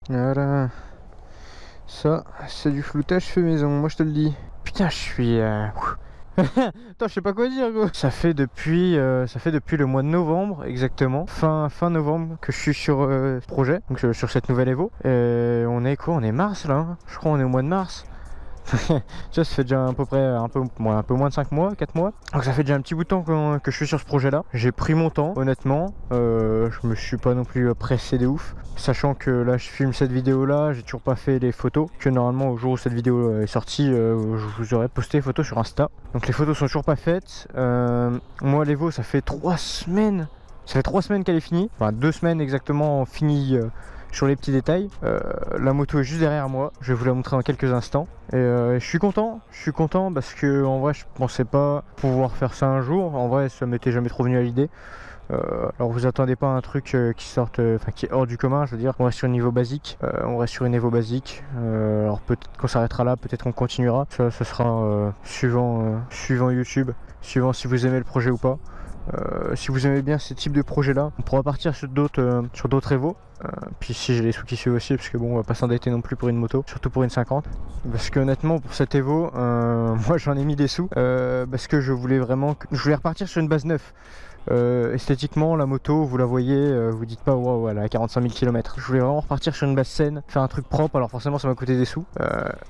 Voilà. Ça, c'est du floutage fait maison, moi je te le dis. Putain, je suis... Attends, je sais pas quoi dire, gros. Ça fait depuis le mois de novembre, exactement. Fin novembre que je suis sur ce projet, donc sur cette nouvelle Evo. Et on est quoi? On est mars, là, hein. Je crois qu'on est au mois de mars. Tu vois, ça fait déjà à peu près un peu moins de 5 mois, 4 mois. Donc ça fait déjà un petit bout de temps que je suis sur ce projet là. J'ai pris mon temps, honnêtement. Je me suis pas non plus pressé de ouf. Sachant que là je filme cette vidéo là, j'ai toujours pas fait les photos. Que normalement au jour où cette vidéo est sortie, je vous aurais posté les photos sur Insta. Donc les photos sont toujours pas faites. Moi l'Evo ça fait 3 semaines. Ça fait 3 semaines qu'elle est finie. Enfin 2 semaines exactement finie. Sur les petits détails, la moto est juste derrière moi, je vais vous la montrer dans quelques instants. Et je suis content parce que en vrai je pensais pas pouvoir faire ça un jour, en vrai ça m'était jamais trop venu à l'idée. Alors vous attendez pas un truc qui sorte, qui est hors du commun, je veux dire, on reste sur un niveau basique, alors peut-être qu'on s'arrêtera là, peut-être qu'on continuera, ça sera suivant YouTube, suivant si vous aimez le projet ou pas. Si vous aimez bien ce type de projet là, on pourra partir sur d'autres Evo. Puis si j'ai les sous qui suivent aussi, parce que bon on va pas s'endetter non plus pour une moto, surtout pour une 50. Parce que honnêtement pour cette Evo, moi j'en ai mis des sous parce que je voulais repartir sur une base neuve. Esthétiquement la moto vous la voyez, vous dites pas waouh elle a 45 000 km. Je voulais vraiment repartir sur une base saine, faire un truc propre, alors forcément ça m'a coûté des sous.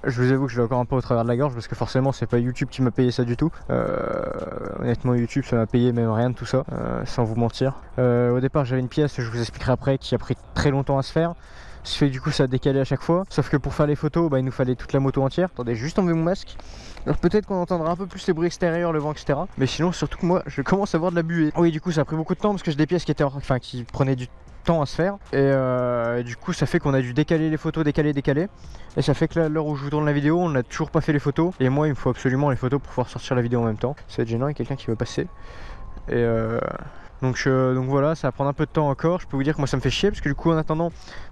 Je vous avoue que je l'ai encore un peu au travers de la gorge parce que forcément c'est pas YouTube qui m'a payé ça du tout. Honnêtement YouTube ça m'a payé même rien de tout ça, sans vous mentir. Au départ j'avais une pièce, je vous expliquerai après, qui a pris très longtemps à se faire. Ce qui fait que du coup ça a décalé à chaque fois. Sauf que pour faire les photos, il nous fallait toute la moto entière. Attendez, juste enlever mon masque. Alors peut-être qu'on entendra un peu plus les bruits extérieurs, le vent, etc. Mais sinon, surtout que moi, je commence à voir de la buée. Oui, du coup, ça a pris beaucoup de temps parce que j'ai des pièces qui prenaient du temps à se faire. Et du coup, ça fait qu'on a dû décaler les photos, décaler. Et ça fait que là, à l'heure où je vous tourne la vidéo, on n'a toujours pas fait les photos. Et moi, il me faut absolument les photos pour pouvoir sortir la vidéo en même temps. Ça va être gênant, il y a quelqu'un qui veut passer. Et donc voilà, ça va prendre un peu de temps encore. Je peux vous dire que moi ça me fait chier parce que du coup en attendant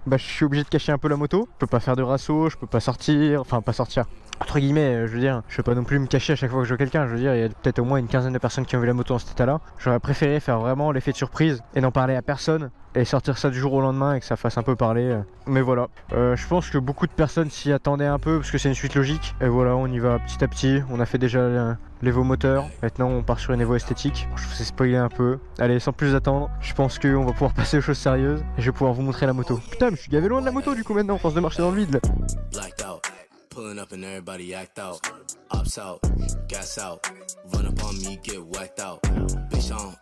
je suis obligé de cacher un peu la moto. Je peux pas faire de rasso, je peux pas sortir, enfin pas sortir entre guillemets, je veux dire, je peux pas non plus me cacher à chaque fois que je vois quelqu'un. Je veux dire, il y a peut-être au moins une quinzaine de personnes qui ont vu la moto dans cet état là. J'aurais préféré faire vraiment l'effet de surprise et n'en parler à personne et sortir ça du jour au lendemain et que ça fasse un peu parler. Mais voilà, je pense que beaucoup de personnes s'y attendaient un peu parce que c'est une suite logique. Et voilà, on y va petit à petit. On a fait déjà l'Evo moteur, maintenant on part sur une Evo esthétique. Je vous ai spoilé un peu. Allez, sans plus attendre, je pense qu'on va pouvoir passer aux choses sérieuses et je vais pouvoir vous montrer la moto. Putain, mais je suis gavé loin de la moto du coup maintenant, on pense de marcher dans le vide là. Pulling up and everybody act out. Ops out, gas out. Run up on me, get whacked out. Bitch on,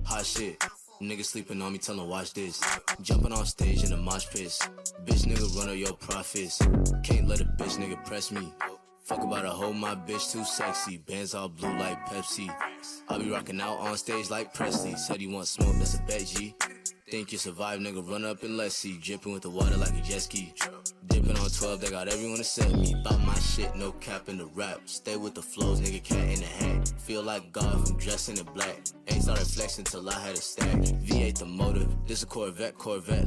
hot shit. Nigga sleeping on me, tell him watch this. Jumping on stage in a mosh pit. Bitch nigga run up your profits. Can't let a bitch nigga press me. Fuck about a hoe, my bitch too sexy. Bands all blue like Pepsi. I'll be rocking out on stage like Presley. Said you want smoke, that's a bet, G. Think you survive, nigga, run up and let's see. Dripping with the water like a jet ski. Dipping on 12, they got everyone to set me. About my shit, no cap in the rap. Stay with the flows, nigga, cat in the hat. Feel like God from dressing in black. Ain't started flexing till I had a stack. V8 the motor, this a Corvette.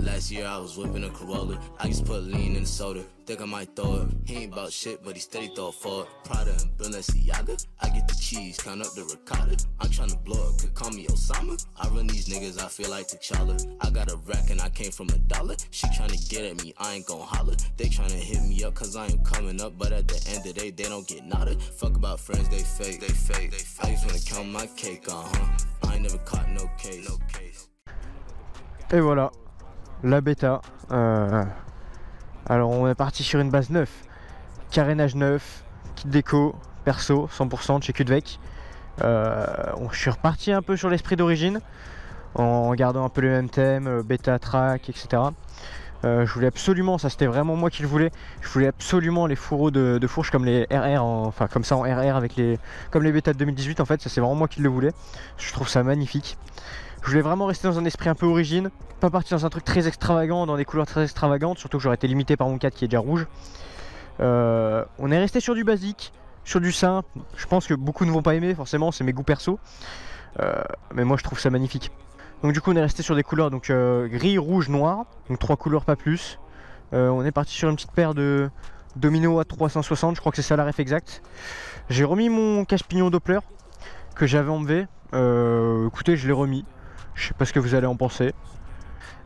Last year I was whipping a Corolla. I just put lean in the soda. Think I might throw it. He ain't about shit, but he steady throw it forward. Prada and Balenciaga. I get the cheese, count up the ricotta. I'm tryna blow it, could call me Osama. I run these niggas, I feel like T'Challa. I got a rack and I came from $1. She tryna get at me, I ain't gon' holler. They tryna hit me up cause I ain't coming up. But at the end of the day, they don't get nada. Fuck about friends, they fake. I just wanna count my cake, I ain't never caught no case. Et voilà, la bêta. Alors on est parti sur une base 9, carénage neuf, kit déco, perso, 100% de chez Cudvec. Je suis reparti un peu sur l'esprit d'origine, en gardant un peu les mêmes thèmes, bêta, track, etc. Je voulais absolument, ça c'était vraiment moi qui le voulais, je voulais absolument les fourreaux de fourche comme les RR, enfin comme ça en RR avec comme les bêtas de 2018 en fait, ça c'est vraiment moi qui le voulais. Je trouve ça magnifique. Je voulais vraiment rester dans un esprit un peu origine, pas partir dans un truc très extravagant, dans des couleurs très extravagantes, surtout que j'aurais été limité par mon 4 qui est déjà rouge. On est resté sur du basique, sur du simple. Je pense que beaucoup ne vont pas aimer, forcément, c'est mes goûts perso. Mais moi je trouve ça magnifique. Donc du coup on est resté sur des couleurs donc gris, rouge, noir, donc 3 couleurs pas plus. On est parti sur une petite paire de Domino à 360, je crois que c'est ça la ref exacte. J'ai remis mon cache-pignon Doppler que j'avais enlevé. Écoutez, je l'ai remis. Je sais pas ce que vous allez en penser.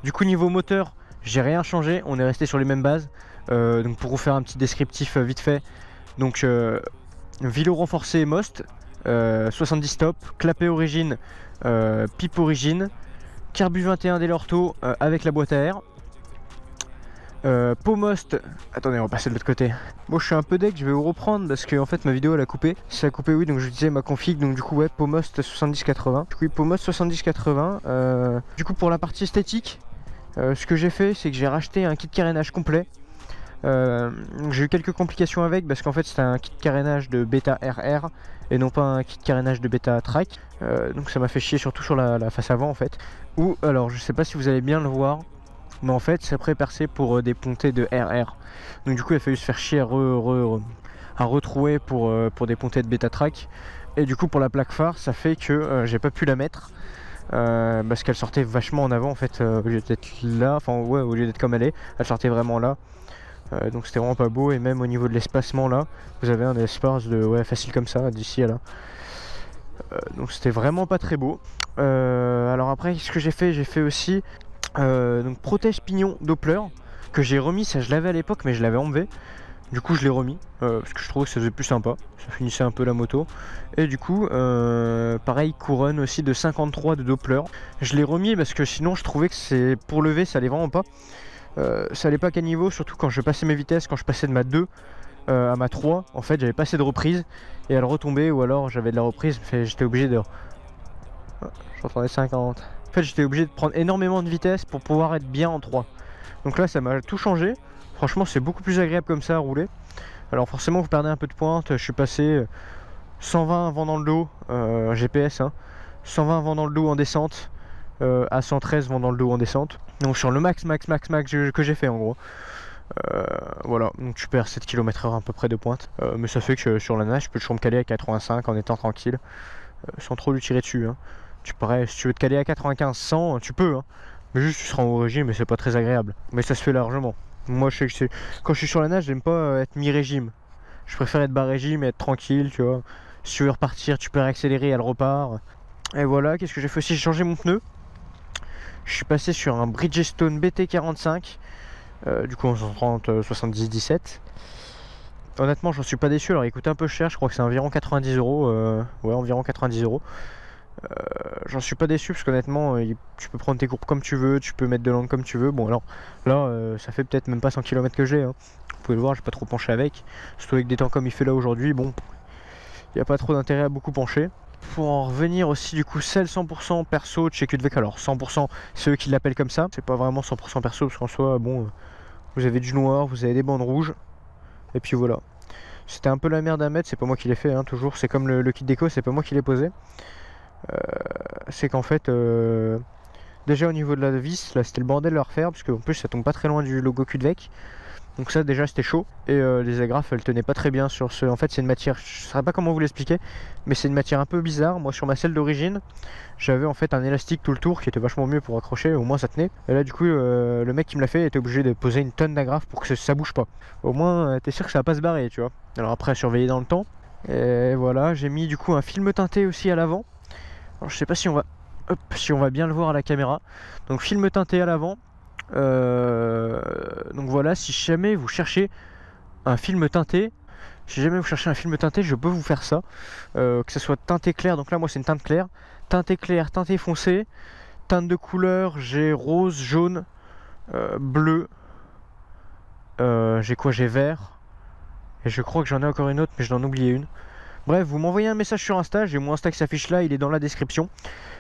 Du coup niveau moteur, j'ai rien changé, on est resté sur les mêmes bases. Donc pour vous faire un petit descriptif vite fait, donc vilo renforcé Most, 70 stop, clapet origine, pipe origine, carbu 21 dès l'ortho avec la boîte à air. Pomost, attendez on va passer de l'autre côté. Bon je suis un peu deck, je vais vous reprendre parce que en fait ma vidéo elle a coupé. Ça a coupé oui, donc je disais ma config, donc du coup ouais Pomost 70-80. Du coup Pomost 70-80. Du coup pour la partie esthétique, ce que j'ai fait c'est que j'ai racheté un kit carénage complet. J'ai eu quelques complications avec parce qu'en fait c'était un kit carénage de bêta RR et non pas un kit carénage de bêta track. Donc ça m'a fait chier surtout sur la face avant en fait. Ou alors je sais pas si vous allez bien le voir, mais en fait c'est pré-percé pour des pontées de RR. Donc du coup il a fallu se faire chier à retrouver pour des pontées de bêta track. Et du coup pour la plaque phare ça fait que j'ai pas pu la mettre parce qu'elle sortait vachement en avant en fait, au lieu d'être là, enfin ouais au lieu d'être comme elle sortait vraiment là. Donc c'était vraiment pas beau, et même au niveau de l'espacement là vous avez un espace de ouais facile comme ça d'ici à là. Donc c'était vraiment pas très beau. Alors après ce que j'ai fait aussi donc protège pignon Doppler que j'ai remis, ça je l'avais à l'époque mais je l'avais enlevé. Du coup je l'ai remis parce que je trouvais que ça faisait plus sympa, ça finissait un peu la moto. Et du coup pareil couronne aussi de 53 de Doppler. Je l'ai remis parce que sinon je trouvais que c'est pour lever ça allait vraiment pas. Ça allait pas qu'à niveau, surtout quand je passais mes vitesses, quand je passais de ma 2 à ma 3, en fait j'avais pas assez de reprise et elle retombait, ou alors j'avais de la reprise, j'étais obligé de... J'entendais 50. En fait j'étais obligé de prendre énormément de vitesse pour pouvoir être bien en 3. Donc là ça m'a tout changé, franchement c'est beaucoup plus agréable comme ça à rouler. Alors forcément vous perdez un peu de pointe, je suis passé 120 vent dans le dos, GPS, hein, 120 vent dans le dos en descente, à 113 vent dans le dos en descente. Donc sur le max que j'ai fait en gros. Voilà, donc tu perds 7 km/h à peu près de pointe. Mais ça fait que sur la nage, je peux toujours me caler à 85 en étant tranquille, sans trop lui tirer dessus. Hein. Tu pourrais, si tu veux te caler à 95-100, tu peux. Hein. Mais juste tu seras en haut régime et c'est pas très agréable. Mais ça se fait largement. Moi je sais que quand je suis sur la nage, j'aime pas être mi-régime. Je préfère être bas régime et être tranquille, tu vois. Si tu veux repartir, tu peux réaccélérer, elle repart. Et voilà, qu'est-ce que j'ai fait aussi? J'ai changé mon pneu. Je suis passé sur un Bridgestone BT45, du coup en 130 70-17. Honnêtement j'en suis pas déçu, alors il coûte un peu cher, je crois que c'est environ 90 €, ouais environ 90 €. J'en suis pas déçu parce qu'honnêtement tu peux prendre tes courbes comme tu veux, tu peux mettre de l'angle comme tu veux. Bon alors là ça fait peut-être même pas 100 km que j'ai, hein. Vous pouvez le voir, j'ai pas trop penché avec, surtout avec des temps comme il fait là aujourd'hui, bon il n'y a pas trop d'intérêt à beaucoup pencher. Pour en revenir aussi du coup celle 100% perso de chez Cudvec, alors 100% c'est eux qui l'appellent comme ça, c'est pas vraiment 100% perso parce qu'en soi bon vous avez du noir, vous avez des bandes rouges et puis voilà. C'était un peu la merde à mettre, c'est pas moi qui l'ai fait hein, toujours, c'est comme le kit déco, c'est pas moi qui l'ai posé. C'est qu'en fait déjà au niveau de la vis là c'était le bordel de la refaire parce qu'en plus ça tombe pas très loin du logo Cudvec. Donc ça déjà c'était chaud et les agrafes elles tenaient pas très bien sur ce... En fait c'est une matière, je saurais pas comment vous l'expliquer, mais c'est une matière un peu bizarre. Moi sur ma selle d'origine j'avais en fait un élastique tout le tour qui était vachement mieux pour accrocher, au moins ça tenait. Et là du coup le mec qui me l'a fait était obligé de poser une tonne d'agrafes pour que ça bouge pas. Au moins t'es sûr que ça va pas se barrer tu vois. Alors après à surveiller dans le temps. Et voilà, j'ai mis du coup un film teinté aussi à l'avant. Alors je sais pas si on va... Hop, si on va bien le voir à la caméra. Donc film teinté à l'avant. Donc voilà, si jamais vous cherchez un film teinté, je peux vous faire ça, que ce soit teinté clair. Donc là moi c'est une teinte claire, teinté clair, teinté foncé, teinte de couleur, j'ai rose, jaune, bleu, j'ai quoi, j'ai vert, et je crois que j'en ai encore une autre mais je dois en oublier une. Bref, vous m'envoyez un message sur Insta, j'ai mon Insta qui s'affiche là, il est dans la description.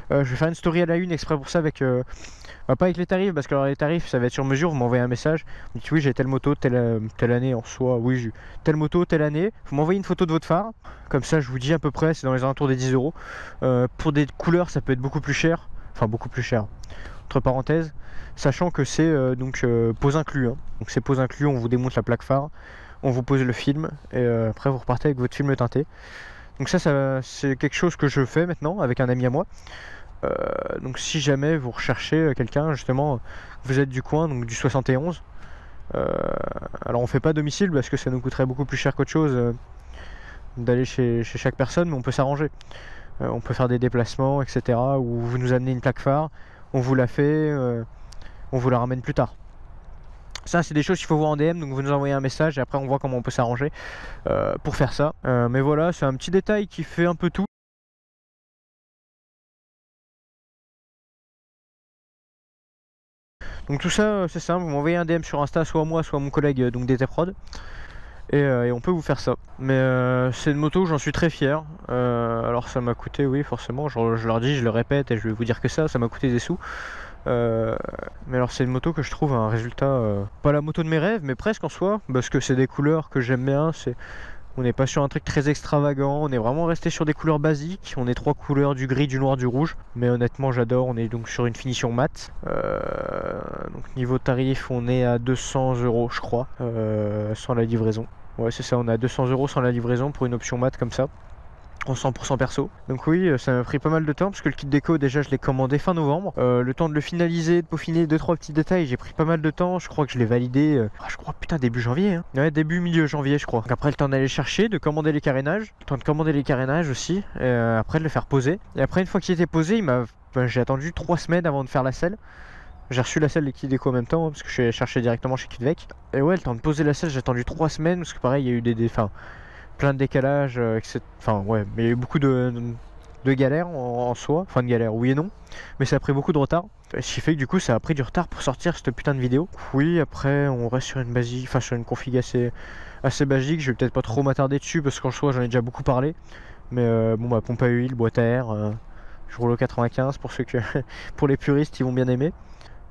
Je vais faire une story à la une exprès pour ça avec... pas avec les tarifs, parce que alors, les tarifs ça va être sur mesure, vous m'envoyez un message, vous dites oui j'ai telle moto, telle année en soi, oui j'ai telle moto, telle année, vous m'envoyez une photo de votre phare, comme ça je vous dis à peu près, c'est dans les alentours des 10 €. Pour des couleurs ça peut être beaucoup plus cher, enfin beaucoup plus cher, entre parenthèses, sachant que c'est pose inclus, hein. Donc c'est pose inclus, on vous démonte la plaque phare, on vous pose le film, et après vous repartez avec votre film teinté. Donc ça c'est quelque chose que je fais maintenant avec un ami à moi. Donc si jamais vous recherchez quelqu'un justement, vous êtes du coin, donc du 71, alors on fait pas domicile parce que ça nous coûterait beaucoup plus cher qu'autre chose d'aller chez chaque personne, mais on peut s'arranger, on peut faire des déplacements etc, où vous nous amenez une plaque phare, on vous la fait, on vous la ramène plus tard. Ça c'est des choses qu'il faut voir en DM, donc vous nous envoyez un message et après on voit comment on peut s'arranger pour faire ça. Mais voilà, c'est un petit détail qui fait un peu tout. Donc tout ça c'est simple, vous m'envoyez un DM sur Insta, soit moi, soit mon collègue donc DTprod. Et on peut vous faire ça. Mais c'est une moto, j'en suis très fier. Alors ça m'a coûté, oui forcément, je leur dis, je le répète et je vais vous dire que ça m'a coûté des sous. Mais alors c'est une moto que je trouve un résultat, pas la moto de mes rêves, mais presque en soi, parce que c'est des couleurs que j'aime bien. On n'est pas sur un truc très extravagant, on est vraiment resté sur des couleurs basiques. On est 3 couleurs, du gris, du noir, du rouge. Mais honnêtement j'adore, on est donc sur une finition mat. Donc niveau tarif on est à 200 € je crois, sans la livraison. Ouais c'est ça, on est à 200 € sans la livraison pour une option mat comme ça. En 100% perso. Donc oui, ça m'a pris pas mal de temps parce que le kit déco déjà je l'ai commandé fin novembre. Le temps de le finaliser, de peaufiner 2-3 petits détails, j'ai pris pas mal de temps. Je crois que je l'ai validé, je crois putain début janvier. Hein. Ouais, début milieu janvier je crois. Donc après le temps d'aller chercher, de commander les carénages, le temps de commander les carénages aussi, et après de le faire poser. Et après une fois qu'il était posé, j'ai attendu 3 semaines avant de faire la selle. J'ai reçu la selle de kit déco en même temps hein, parce que je suis allé chercher directement chez Kitvec. Et ouais, le temps de poser la selle, j'ai attendu 3 semaines parce que pareil, il y a eu des plein de décalages, etc. Enfin ouais, mais il y a eu beaucoup de galères en soi, enfin de galères oui et non, mais ça a pris beaucoup de retard, ce qui fait que du coup ça a pris du retard pour sortir cette putain de vidéo. Oui après on reste sur une basique, enfin sur une config assez basique, je vais peut-être pas trop m'attarder dessus parce qu'en soi j'en ai déjà beaucoup parlé, mais bon bah pompe à huile, boîte à air, je roule au 95 pour ceux que pour les puristes ils vont bien aimer,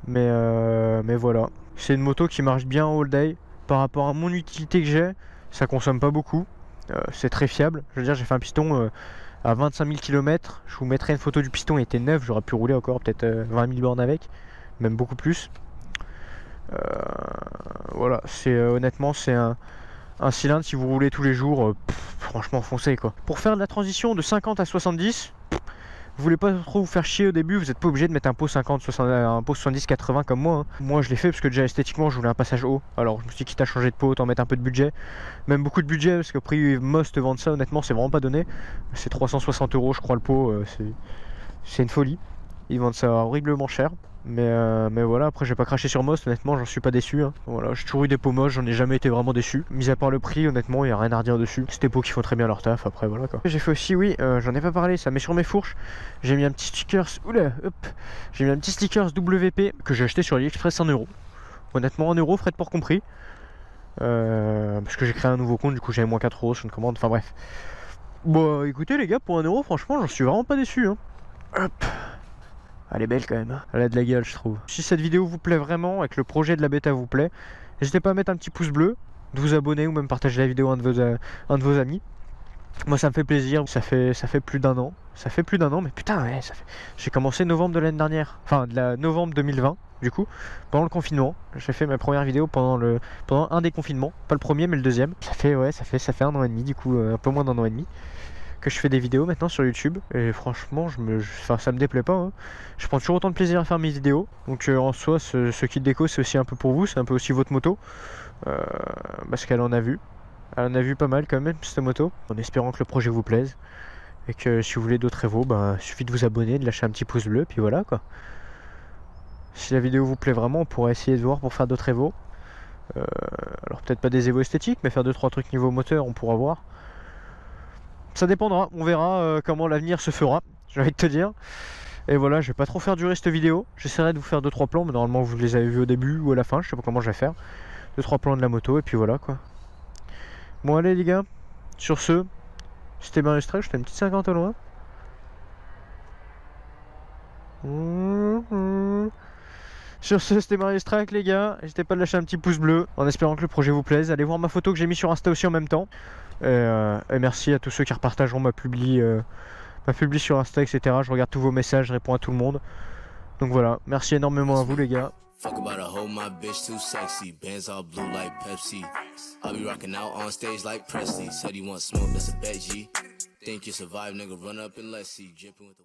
mais voilà, c'est une moto qui marche bien en all day par rapport à mon utilité que j'ai, ça consomme pas beaucoup. C'est très fiable, je veux dire j'ai fait un piston à 25 000 km, je vous mettrai une photo du piston, il était neuf, j'aurais pu rouler encore peut-être 20 000 bornes avec, même beaucoup plus. Voilà, honnêtement c'est un cylindre, si vous roulez tous les jours, franchement foncez quoi. Pour faire de la transition de 50 à 70, vous voulez pas trop vous faire chier au début, vous n'êtes pas obligé de mettre un pot 50, 60, un pot 70, 80 comme moi. Hein. Moi je l'ai fait parce que déjà esthétiquement je voulais un passage haut. Alors je me suis dit quitte à changer de pot, autant mettre un peu de budget. Même beaucoup de budget parce que prix Most vendre ça honnêtement c'est vraiment pas donné. C'est 360 € je crois le pot, c'est une folie. Ils vendent ça horriblement cher. Mais voilà, après j'ai pas craché sur Most, honnêtement j'en suis pas déçu. Hein. Voilà, j'ai toujours eu des pots moches, j'en ai jamais été vraiment déçu. Mis à part le prix, honnêtement il y a rien à redire dessus. C'est des pots qui font très bien leur taf, après voilà quoi. J'ai fait aussi, oui, j'en ai pas parlé ça, mais sur mes fourches, j'ai mis un petit stickers, oula, hop, j'ai mis un petit stickers WP que j'ai acheté sur AliExpress 1 €. Honnêtement 1 € frais de port compris. Parce que j'ai créé un nouveau compte, du coup j'avais moins 4 € sur une commande, enfin bref. Bon écoutez les gars, pour 1 € franchement j'en suis vraiment pas déçu. Hein. Hop. Elle est belle quand même, elle a de la gueule je trouve. Si cette vidéo vous plaît vraiment et que le projet de la bêta vous plaît, n'hésitez pas à mettre un petit pouce bleu, de vous abonner ou même partager la vidéo à un de vos amis. Moi ça me fait plaisir, ça fait plus d'1 an. Ça fait plus d'1 an, mais putain ouais, j'ai commencé novembre de l'année dernière. Enfin de la novembre 2020 du coup, pendant le confinement. J'ai fait ma première vidéo pendant un des confinements, pas le premier mais le deuxième. Ça fait 1 an et demi du coup, un peu moins d'1 an et demi que je fais des vidéos maintenant sur YouTube et franchement ça me déplaît pas hein. Je prends toujours autant de plaisir à faire mes vidéos, donc en soi ce kit déco c'est aussi un peu pour vous, c'est un peu aussi votre moto parce qu'elle en a vu pas mal quand même cette moto, en espérant que le projet vous plaise et que si vous voulez d'autres évos, il suffit de vous abonner, de lâcher un petit pouce bleu puis voilà quoi. Si la vidéo vous plaît vraiment, on pourra essayer de voir pour faire d'autres évos, alors peut-être pas des évos esthétiques mais faire 2-3 trucs niveau moteur on pourra voir. Ça dépendra, on verra comment l'avenir se fera, j'ai envie de te dire. Et voilà, je vais pas trop faire durer cette vidéo. J'essaierai de vous faire 2-3 plans, mais normalement vous les avez vus au début ou à la fin, je sais pas comment je vais faire. 2-3 plans de la moto, et puis voilà quoi. Bon allez les gars, sur ce, c'était bien extrait, je fais une petite 50 au loin. Sur ce, c'était Marius Track les gars, n'hésitez pas à lâcher un petit pouce bleu, en espérant que le projet vous plaise. Allez voir ma photo que j'ai mis sur Insta aussi en même temps. Et merci à tous ceux qui repartageront ma publi sur Insta, etc. Je regarde tous vos messages, je réponds à tout le monde. Donc voilà, merci énormément à vous les gars. Fuck about a hoe, my bitch too sexy. Bands all blue like Pepsi. I'll be rocking out on stage like Presley. Said he want smoke, that's a bet, G. Think you survive, nigga, run up and let's see. Dripping with the